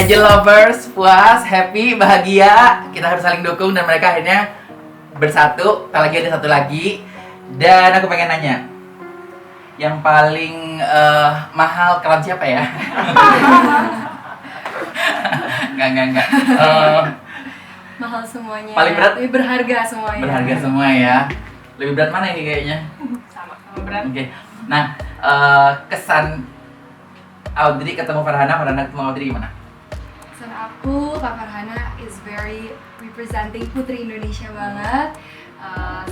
Angel lovers, puas, happy, bahagia. Kita harus saling dukung dan mereka akhirnya bersatu. Tak lagi ada satu lagi. Dan aku pengen nanya, yang paling mahal kalian siapa ya? Enggak. Mahal semuanya. Paling berat? Lebih berharga semuanya. Berharga semua ya. Lebih berat mana ini kayaknya? Sama berat. Oke. Nah, kesan Audrey ketemu Farhana ketemu Audrey gimana? Pesan aku, Kak Farhana is very representing Putri Indonesia banget.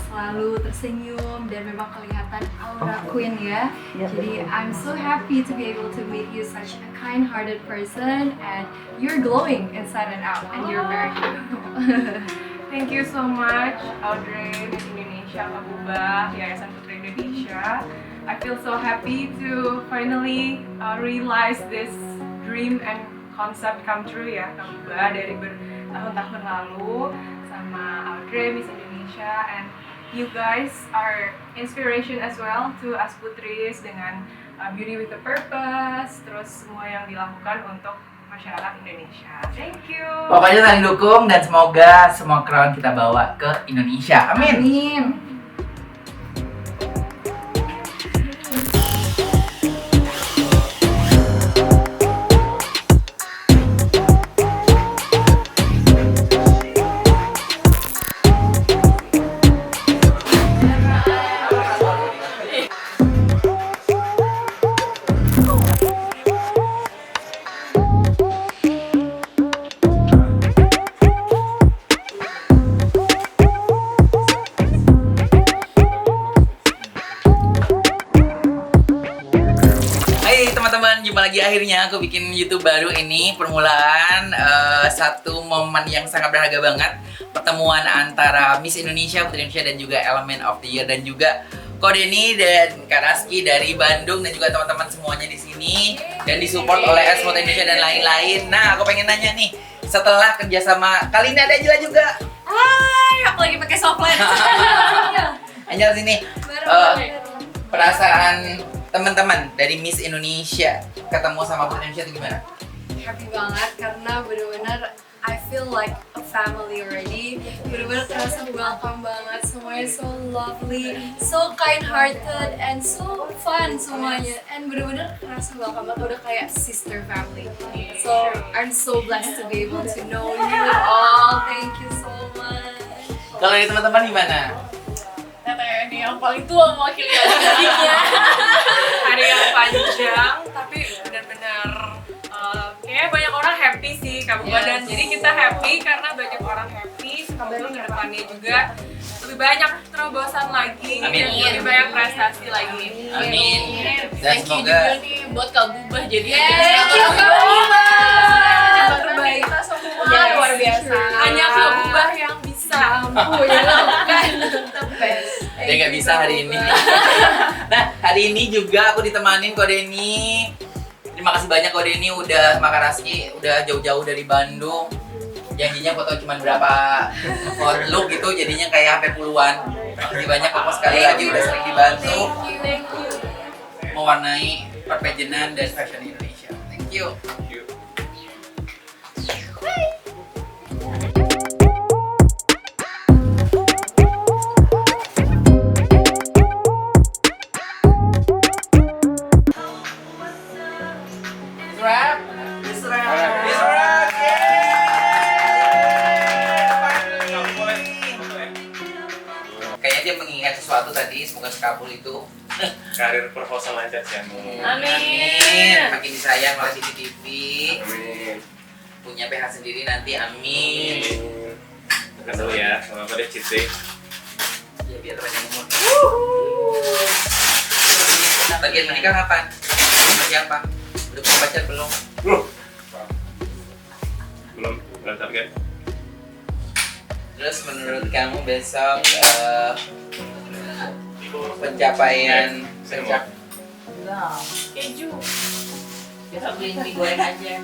Selalu tersenyum dan memang kelihatan aura queen ya. Jadi I'm so happy to be able to meet you, such a kind-hearted person, and you're glowing inside and out, and you're very beautiful. Thank you so much, Audrey, Miss Indonesia, Kak Buba, Yayasan Putri Indonesia. I feel so happy to finally realize this dream and concept come true ya, Kak Buba, dari bertahun-tahun lalu sama Audrey, Miss Indonesia, and you guys are inspiration as well to us Putris dengan Beauty with a Purpose, terus semua yang dilakukan untuk masyarakat Indonesia. Thank you. Pokoknya saling dukung dan semoga semua crown kita bawa ke Indonesia. Amin. Amin. Hai teman-teman, jumpa lagi akhirnya aku bikin YouTube baru ini. Permulaan satu momen yang sangat berharga banget. Pertemuan antara Miss Indonesia, Putri Indonesia dan juga Element of the Year dan juga Ko Denny dan Kak Raski dari Bandung dan juga teman-teman semuanya di sini dan disupport oleh Esport Indonesia dan lain-lain. Nah, aku pengen nanya nih, setelah kerjasama kali ini ada Angela juga. Hai, aku lagi pakai softline. Angela sini. Perasaan teman-teman dari Miss Indonesia ketemu sama Putri Indonesia itu gimana? Happy banget karena bener-bener I feel like a family already. Bener-bener terasa welcome banget, semuanya so lovely, so kind-hearted, and so fun semuanya. And bener-bener terasa welcome banget, udah kayak sister family. So I'm so blessed to be able to know you all. Thank you so much. Kalau dari teman-teman gimana? Teteh ini yang paling tua mewakili adiknya. Hari yang panjang, tapi benar-benar kayaknya banyak orang happy sih Kak Buba, dan jadi kita happy karena banyak orang happy. Semoga kedepannya juga lebih banyak terobosan lagi. Amin. Dan lebih banyak prestasi lagi. Amin. Dan Thank you semoga juga nih buat Kak Bubah jadi Thank you Kak Buba. Yang Terbaik. kita semua Ya, luar biasa. Hanya Kak Buba yang bisa. Oh ya, kan the best. dia nggak bisa hari ini. Nah, hari ini juga aku ditemanin Ko Denny. Terima kasih banyak Ko Denny udah sama Kak Raski, udah jauh-jauh dari Bandung. Janjinya foto cuma berapa look gitu, jadinya kayak sampai puluhan. Makasih banyak Koko sekali lagi udah sering dibantu Thank you. mewarnai perpajanan dan fashion Indonesia. Thank you. Kayaknya dia mengingat sesuatu tadi, semoga sekabul itu. Karir proposal lancar sih Anu. Amin. Makin disayang oleh CCTV. Amin. Punya PH sendiri nanti, amin. Tekan dulu ya, sama apa deh Citi. Ya biar banyak umur. Bagian menikah kapan? Sama siapa? Udah punya pacar belum? Belum target. Terus menurut kamu besok pencapaian keju. Bisa beli mie goreng aja.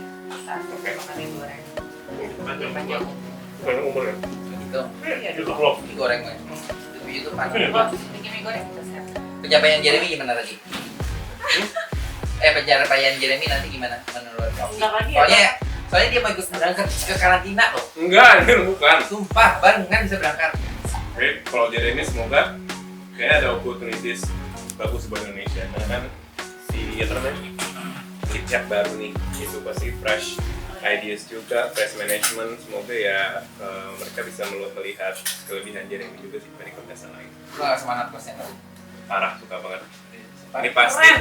Oke. Makan mie goreng. Panjang. Panjang umur ya? gitu. YouTube vlog. Mie goreng mas. Di YouTube apa? Bikin mie goreng kita set. Pencapaian Jeremy gimana tadi? Pencapaian Jeremy nanti gimana menurut kamu? Bentar lagi ya, Pokoknya Soalnya dia mau ikut berangkat ke karantina loh. Enggak, ini bukan. Sumpah, barengan bisa berangkat. Oke, kalau Jeremy semoga kayak ada opportunities bagus buat Indonesia. Karena kan si apa namanya Kicap baru nih, itu pasti fresh ideas juga, fresh management. Semoga ya mereka bisa melihat kelebihan Jeremy juga sih dari kontestan lain. Wah, semangat kosnya. Parah, suka banget. Ini pasti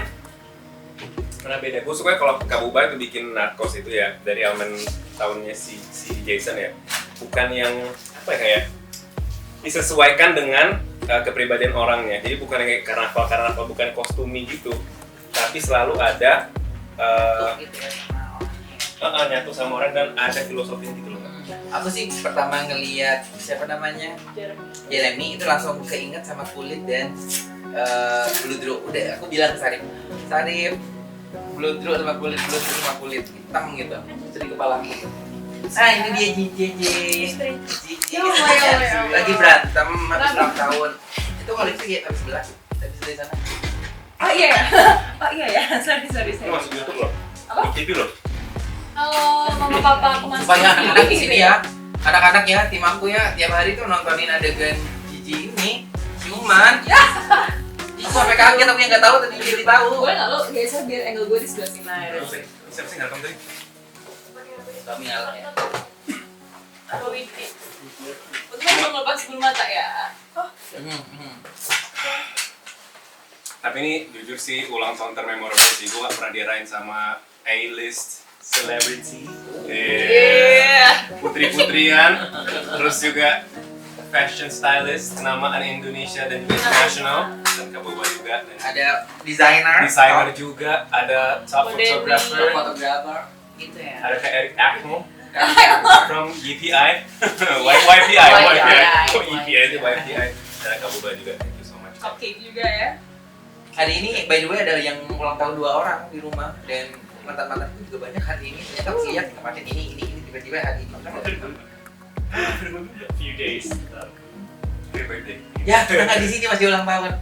karena beda. Gue suka kalau Kabuba itu bikin Narcos itu ya dari elemen tahunnya si Jason ya, bukan yang apa ya kayak disesuaikan dengan kepribadian orangnya. Jadi bukan kayak karnaval bukan kostumi gitu, tapi selalu ada Gitu ya sama orangnya. nyatu sama orang dan ada filosofinya gitu loh. Aku sih pertama ngelihat siapa namanya Jeremy itu langsung keinget sama kulit dan bludru. Udah aku bilang ke Sarif bludru sama kulit hitam gitu di kepala aku. Nah ini dia JJ lagi berantem habis ulang tahun. Itu kalau itu ya habis belah dari sana. Oh iya ya? Oh iya ya? Sorry. Ini masuk YouTube loh. Apa? TV loh. Kalau mama papa aku masih Supaya anak-anak di sini ya, anak-anak ya, tim aku ya tiap hari tuh nontonin adegan Gigi ini ciuman. Itu sampai kaget aku yang nggak tahu tadi jadi tahu. Boleh nggak lo geser biar angle gue di sebelah sini? Siapa sih nggak tadi? Kami ngalah ya. Apa Widi? Untung belum lepas bulu mata ya? Tapi ini jujur sih ulang tahun termemorable sih. Gue gak pernah dirayain sama A-list celebrity, putri-putrian, terus juga fashion stylist, kenamaan Indonesia dan juga internasional, dan Kabuba juga. Dan Ada desainer juga, ada top photographer, fotografer gitu ya. ada kayak Eric Acmo from YPI, YPI itu YPI, dan Kabuba juga. Thank you so much. Cupcake juga ya? Hari ini by the way ada yang ulang tahun 2 orang di rumah dan mantan-mantanku juga banyak hari ini. Ternyata aku lihat kemarin ini tiba-tiba hari ini. Few days. Happy birthday. Ya, kita nggak di sini masih ulang tahun.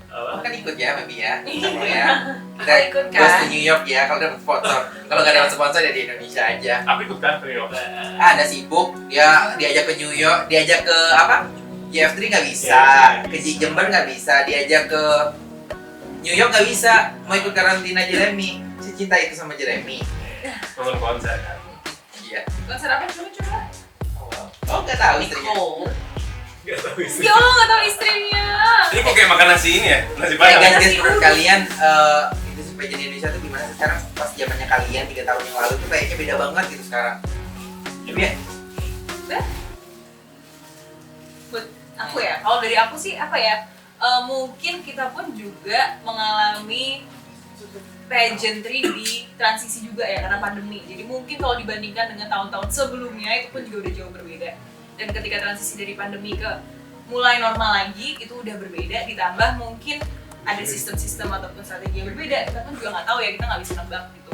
Apa? Kan ikut ya, Baby ya. Sama ya. Kita Aku ikut kan? goes to New York ya kalau dapat sponsor. Kalau nggak dapat sponsor ya di Indonesia aja. Aku ikut kan, Rio. Ada sibuk, dia diajak ke New York, diajak ke apa? JF3 nggak bisa, ke Jember nggak bisa, diajak ke New York nggak bisa, mau ikut karantina Jeremy. Si cinta itu sama Jeremy. Nonton konser kan. Iya. Konser apa coba? Oh nggak tahu istrinya. Gak tau isi. Yo, nggak tahu istrinya. Ini kok kayak makan nasi ini ya? Nasi Ya padang. guys, menurut kalian itu supaya jadi Indonesia tuh gimana sih sekarang pas zamannya kalian 3 tahun yang lalu tuh kayaknya beda banget gitu sekarang. Jadi ya, Buat aku ya, kalau dari aku sih apa ya? Mungkin kita pun juga mengalami pageantry di transisi juga ya karena pandemi. Jadi mungkin kalau dibandingkan dengan tahun-tahun sebelumnya itu pun juga udah jauh berbeda. Dan ketika transisi dari pandemi ke mulai normal lagi itu udah berbeda. Ditambah mungkin ada sistem-sistem ataupun strategi yang berbeda. Kita kan juga nggak tahu ya, kita nggak bisa nebak gitu.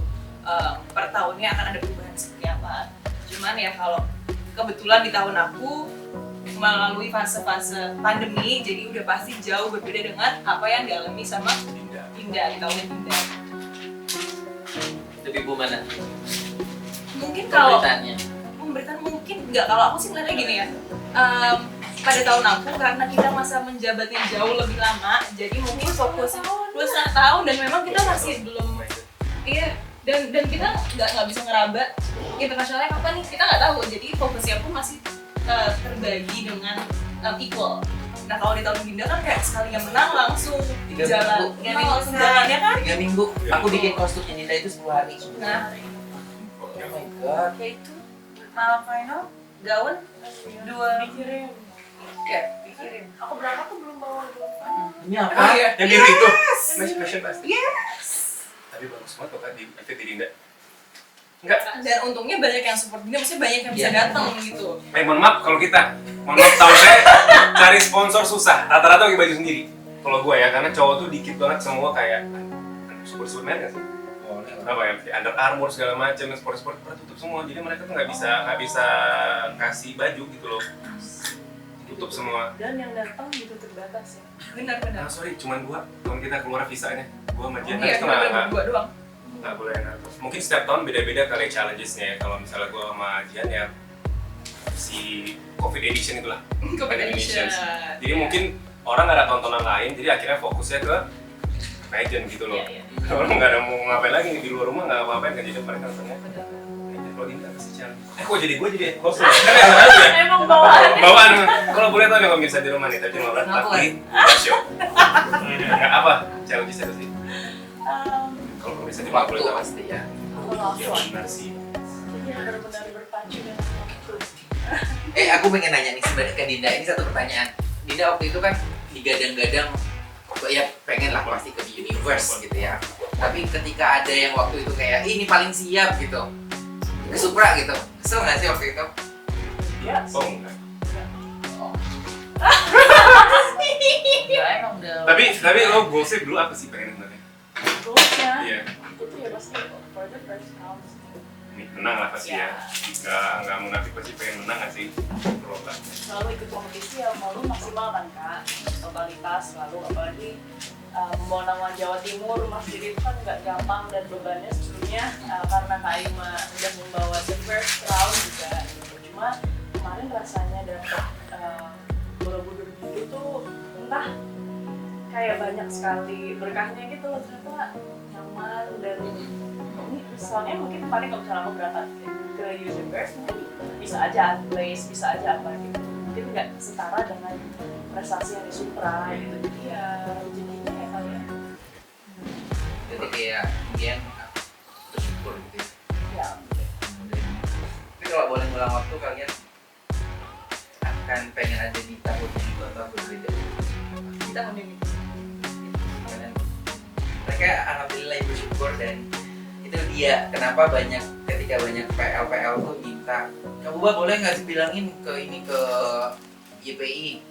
Per tahunnya akan ada perubahan seperti apa. Cuman ya kalau kebetulan di tahun aku melalui fase-fase pandemi, jadi udah pasti jauh berbeda dengan apa yang dialami sama Dinda di tahun Dinda. lebih bu mana? Mungkin kalau Pemberitaannya. pemberitaan mungkin nggak, kalau aku sih ngeliatnya gini ya. Pada tahun aku karena kita masa menjabatnya jauh lebih lama, jadi mungkin fokus 2,5 tahun dan memang kita masih belum dan kita nggak bisa ngeraba internasionalnya kapan nih, kita nggak tahu. Jadi fokusnya pun masih terbagi dengan equal. Nah kalau di tahun Dinda kan kayak sekali yang menang langsung 3 jalan, minggu. langsung jalannya kan. 3 minggu. Aku bikin kostumnya Dinda itu 10 hari. Nah Oh my god. kayak itu malam final gaun 2 pikirin. Kayak pikirin. Aku berangkat tuh belum bawa gaun. Ini apa? Yang biru itu. Fashion pasti. Yes. Tapi bagus banget kok di itu di Dinda. Enggak. Dan untungnya banyak yang support Dinda, maksudnya banyak yang bisa Iya. datang gitu. Mohon maaf kalau kita. Mohon maaf tahu saya cari sponsor susah. Rata-rata pakai baju sendiri. Kalau gue ya, karena cowok tuh dikit banget semua kayak super merek sih. Apa ya, Under Armour segala macam, sport pada tutup semua. Jadi mereka tuh nggak bisa kasih baju gitu loh. Tutup semua. Dan yang datang gitu terbatas ya. Nah, Benar-benar. sorry, cuman gua. Kalau kita keluar visanya, gua sama Jen Iya, itu kita berdua doang. nggak boleh narkos. Mungkin setiap tahun beda-beda kali challengesnya ya. Kalau misalnya gue sama Jian ya si COVID edition itulah. Covid edition. Jadi mungkin orang nggak ada tontonan lain, jadi akhirnya fokusnya ke pageant gitu loh. Iya, Orang nggak ada mau ngapain lagi di luar rumah, nggak ngapain kan, jadi mereka nontonnya pageant. Kalau ini apa sih challenge? Kok jadi gue jadi host ya? Emang bawaan. Bawaan. Kalau boleh tahu nih pemirsa di rumah nih, tapi ngobrol tapi show. Nggak apa challenge itu sih? Kalau pemirsa di rumah Waktu boleh tahu. pasti ya. Ya benar sih. Benar-benar berpacu dengan waktu. Aku pengen nanya nih sebenarnya ke Dinda, ini satu pertanyaan. Dinda waktu itu kan digadang-gadang ya pengen lah pasti ke universe gitu ya. Tapi ketika ada yang waktu itu kayak ini paling siap gitu, ke Supra gitu, kesel nggak sih waktu itu? Iya. Oh enggak. Ya emang udah. Tapi lo goalsnya dulu apa sih pengen sebenarnya? Goalsnya Iya. itu ya pasti for the first round. Menang lah pasti ya. Nggak munafik pasti pengen menang nggak sih? Lomba. Selalu ikut kompetisi ya mau lu maksimal kan kak, totalitas selalu, apalagi membawa nama Jawa Timur Mas Didi itu kan nggak gampang dan bebannya sebelumnya karena Kak Aima udah membawa the first round juga gitu. Cuma kemarin rasanya dapet Borobudur gitu tuh entah kayak banyak sekali berkahnya gitu loh, ternyata nyaman dan ini soalnya mungkin kemarin kalau misalnya aku berangkat ke universe mungkin bisa aja place, bisa aja apa gitu, mungkin nggak setara dengan prestasi yang di Supra gitu, jadi ya jadinya ya kali ya. Jadi kayak kemudian bersyukur gitu. Ya, Tapi kalau boleh ngulang waktu kalian akan pengen ada di tahun yang atau berbeda? kita mending Kalian mereka alhamdulillah bersyukur dan itu dia kenapa banyak ketika banyak PL tuh minta Kak Buba boleh nggak sih bilangin ke ini ke YPI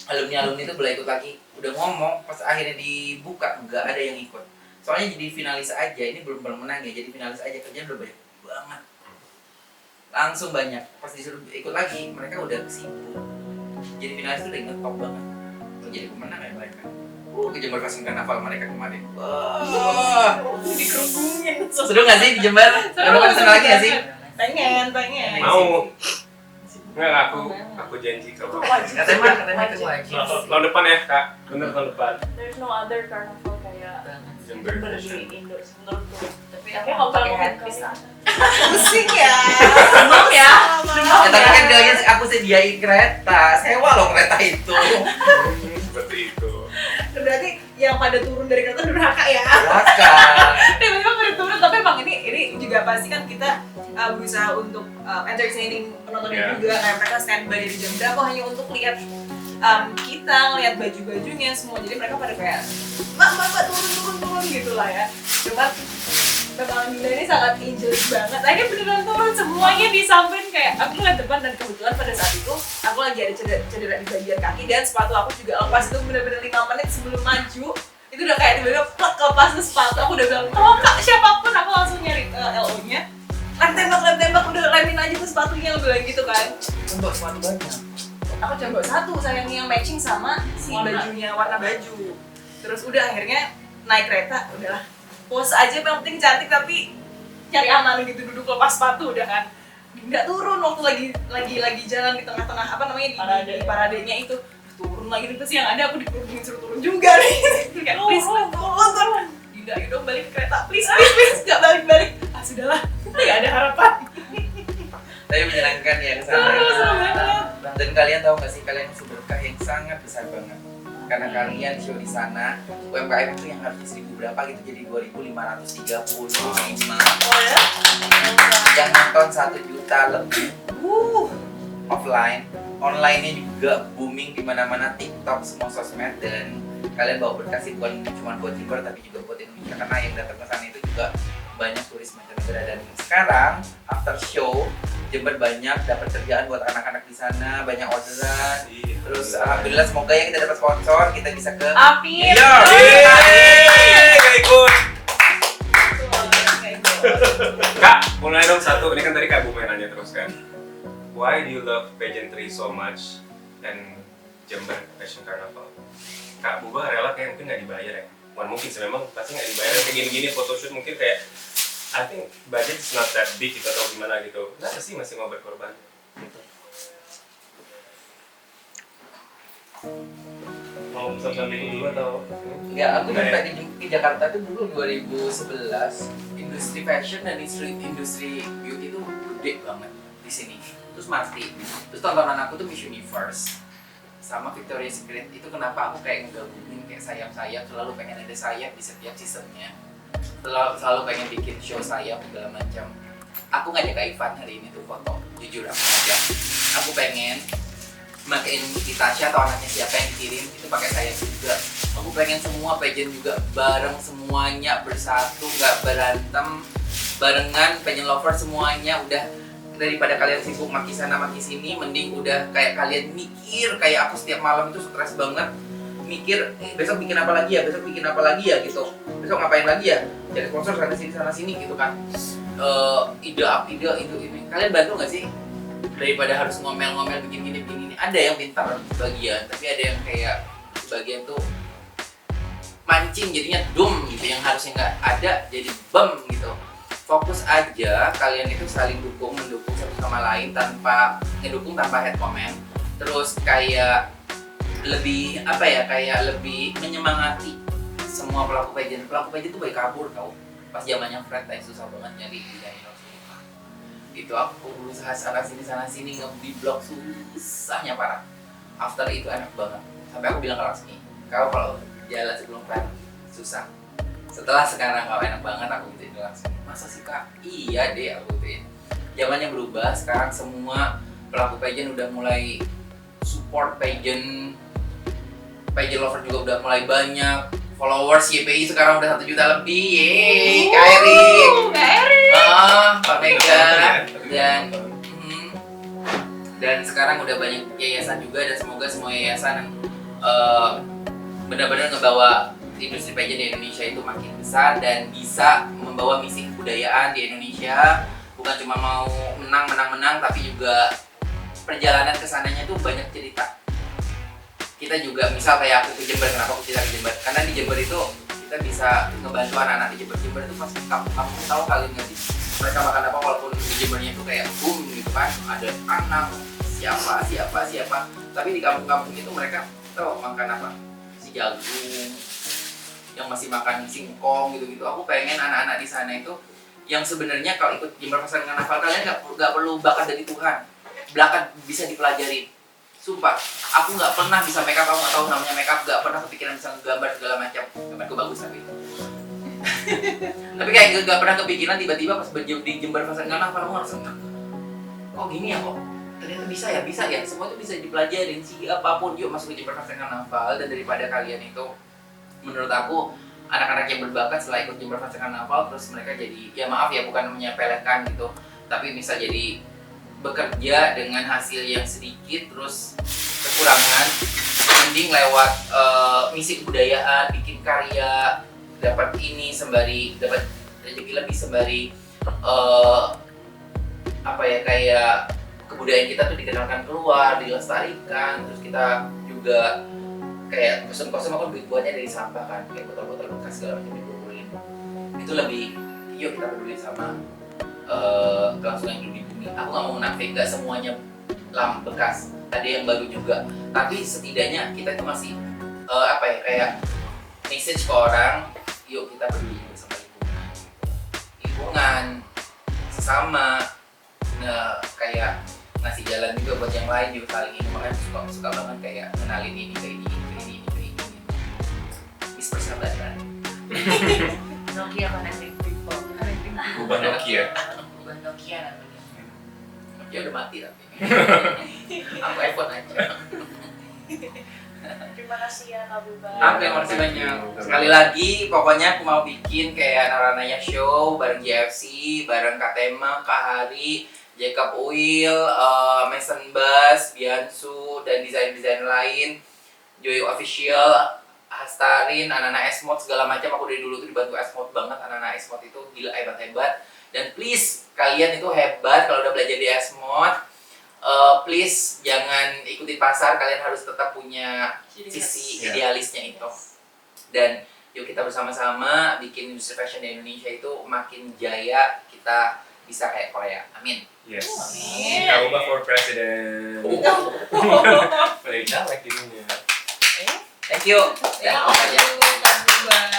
alumni itu boleh ikut lagi, udah ngomong pas akhirnya dibuka nggak ada yang ikut soalnya jadi finalis aja, ini belum menang ya, jadi finalis aja kerjaan udah banyak banget langsung banyak, pas disuruh ikut lagi mereka udah sibuk jadi finalis itu udah ngetop banget udah jadi pemenang ya mereka ke Jember Fashion Carnival mereka kemarin wah dikerubungin. seru nggak sih di Jember? Udah pada senang lagi nggak sih? Pengen. Mau? Nggak, aku janji kalau Katanya itu wajib tahun depan ya kak, bener tahun depan. There's no other carnival kayak Jember Jember Fashion. di Indo menurutku. Tapi kalau pakai mau headpiece ke- pusing ya. Demam ya. tapi kan kalian aku sediain kereta, sewa loh kereta itu Seperti itu. Berarti yang pada turun dari kereta durhaka ya. Raka Tiba-tiba pada turun, tapi emang ini juga pasti kan kita berusaha untuk entertaining penontonnya Yeah. juga, kayak mereka standby dari jam berapa hanya untuk lihat kita ngeliat baju-bajunya semua, jadi mereka pada kayak mbak turun gitu lah ya. Cuma Bang Dinda ini sangat angelic banget, akhirnya beneran turun semuanya disampein kayak aku ngeliat depan dan kebetulan pada saat itu aku lagi ada cedera di bagian kaki dan sepatu aku juga lepas, itu bener-bener 5 menit sebelum maju itu udah kayak tiba-tiba plek lepas tuh sepatu, aku udah bilang oh kak siapapun, aku langsung nyari LO nya lem tembak udah lemin aja tuh sepatunya, aku bilang gitu kan. untuk sepatu banyak Aku coba satu sayangnya yang matching sama si bajunya, warna baju. Terus udah akhirnya naik kereta, udahlah pose aja yang penting cantik tapi cari aman gitu, duduk lepas sepatu udah kan. Nggak turun waktu lagi jalan di tengah-tengah apa namanya di paradenya itu, turun lagi terus yang ada aku dikurungin suruh turun juga nih. Kayak please turun. Dinda yuk dong balik ke kereta, please nggak balik. Ah sudahlah, nggak ada harapan. tapi menyenangkan ya kesana Seru banget. dan kalian tahu nggak sih kalian berkah yang sangat besar banget karena kalian show di sana UMKM itu yang harusnya 1000 berapa gitu jadi 2535 Oh ya? yang nonton 1 juta lebih offline, online-nya juga booming di mana-mana, TikTok, semua sosmed dan kalian bawa berkah sih bukan cuma buat Jember tapi juga buat Indonesia karena yang datang ke sana itu juga banyak turis mancanegara dan sekarang after show Jember banyak dapat kerjaan buat anak-anak di sana, banyak orderan. Terus alhamdulillah semoga ya kita dapat sponsor, kita bisa ke Amin. Iya. Gak ikut. Kak, mulai dong satu. Ini kan tadi Kak Bu main nanya terus kan. Why do you love pageantry so much dan Jember Fashion Carnival? Kak Buba rela kayak mungkin nggak dibayar ya. bukan mungkin sih, memang pasti nggak dibayar kayak gini-gini photoshoot mungkin kayak I think budget is not that big gitu atau gimana gitu. Kenapa sih masih mau berkorban gitu? Mau pesan bikin dulu atau Enggak, aku Nggak nyampe di Jakarta tuh dulu 2011. Industri fashion dan industri beauty itu gede banget di sini. Terus mati. Terus tontonan aku tuh Miss Universe sama Victoria's Secret. Itu kenapa aku kayak ngegabungin kayak sayap-sayap, selalu pengen ada sayap di setiap seasonnya. Selalu pengen bikin show sayap segala macam. Aku ngajak Kak Ivan hari ini tuh foto. Jujur aku ngajak. Aku pengen makin di Tasya atau anaknya siapa yang kirim itu pakai sayap juga. Aku pengen semua pageant juga bareng semuanya bersatu, nggak berantem, barengan pageant lover semuanya. Udah daripada kalian sibuk maki sana maki sini, mending udah kayak kalian mikir. Kayak aku setiap malam itu stres banget mikir besok bikin apa lagi ya, besok bikin apa lagi ya gitu, besok ngapain lagi ya, cari sponsor sana sini gitu kan. Ide ini kalian bantu nggak sih? Daripada harus ngomel-ngomel bikin gini. Ada yang pintar bagian, tapi ada yang kayak bagian tuh mancing jadinya dum gitu, yang harusnya nggak ada jadi bem gitu. Fokus aja, kalian itu saling mendukung satu sama lain tanpa ngedukung tanpa head comment. Terus kayak lebih apa ya, kayak lebih menyemangati semua pelaku pageant tuh baik kabur tau. Pas zamannya Fred susah banget nyari desainer. Itu aku berusaha sana sini nge-di blog susahnya parah. After itu enak banget. Sampai aku bilang ke Laksmi, kau kalau jalan sebelum Fred susah. Setelah sekarang kau enak banget, aku gituin Laksmi. Masa sih Kak? Iya deh, aku gituin. Zamannya berubah, sekarang semua pelaku pageant udah mulai support pageant lover juga udah mulai banyak. Followers YPI sekarang udah 1 juta lebih. Yeay, Kak Erin. Pak Mega dan sekarang udah banyak yayasan juga, dan semoga semua yayasan benar-benar ngebawa industri pageant di Indonesia itu makin besar dan bisa membawa misi kebudayaan di Indonesia. Bukan cuma mau menang tapi juga perjalanan kesananya tuh banyak cerita. Kita juga misal kayak aku ke Jember, kenapa aku cerita ke Jember? Karena di Jember itu kita bisa ngebantu anak-anak di Jember itu pasti kamu tahu kalian nggak sih mereka makan apa, walaupun di Jembernya itu kayak boom gitu kan, ada anak siapa, tapi di kampung-kampung itu mereka tahu makan apa, si jagung, yang masih makan singkong gitu. Aku pengen anak-anak di sana itu yang sebenarnya kalau ikut Jember Fashion Carnaval, kalian nggak perlu bakat dari Tuhan, bakat bisa dipelajari. Sumpah, aku nggak pernah bisa makeup, aku nggak tahu namanya makeup, nggak pernah kepikiran bisa gambar segala macam. Gambarku bagus tapi tapi kayak nggak pernah kepikiran, tiba-tiba pas di Jember Fashion Carnaval aku langsung kok gini ya, kok ternyata bisa ya, semua itu bisa dipelajarin sih. Apapun yuk masuk ke Jember Fashion Carnaval. Dan daripada kalian itu, menurut aku anak-anak yang berbakat setelah ikut Jember Fashion Carnaval terus mereka jadi, ya maaf ya bukan menyepelekan gitu, tapi bisa jadi bekerja dengan hasil yang sedikit terus kekurangan, mending lewat misi kebudayaan, bikin karya, dapat ini sembari dapat rezeki lebih sembari apa ya, kayak kebudayaan kita tuh dikenalkan keluar, dilestarikan. Terus kita juga kayak kostum-kostum aku buatnya dari sampah kan, kayak botol-botol bekas segala macam dikumpulin. Itu lebih, yuk kita peduli sama kelangsungan hidup di bumi. Aku nggak mau munafik, nggak semuanya bekas, ada yang baru juga. Tapi setidaknya kita itu masih apa ya, kayak message ke orang, yuk kita peduli juga sama lingkungan, sesama, kayak ngasih jalan juga buat yang lain juga saling ini. Makanya suka banget kayak kenalin ini ke ini. Bis persahabatan. Nokia connecting people. Ubah Nokia. Bukan Nokia namanya. Nokia udah mati tapi. Aku iPhone aja. Terima kasih ya Kak Buba. Oke, makasih banyak. Sekali lagi, pokoknya aku mau bikin kayak Naranaya Show bareng JFC, bareng Kak Tema, Kak Hari, Jacob Uil, Mason Bass, Biansu, dan desain-desain lain, Joyo Official, Hastarin, anak-anak Esmod segala macam. Aku dari dulu tuh dibantu Esmod banget, anak-anak Esmod itu gila hebat-hebat. Dan please, kalian itu hebat kalau udah belajar di Esmod. Please jangan ikuti pasar, kalian harus tetap punya sisi idealisnya itu. Dan Yuk kita bersama-sama bikin industri fashion di Indonesia itu makin jaya, kita bisa kayak Korea. Amin. Yes. Amin. Kak Buba for president. Paling caleg jadinya. Thank you. Ya, Dan itu aja. Kak Buba.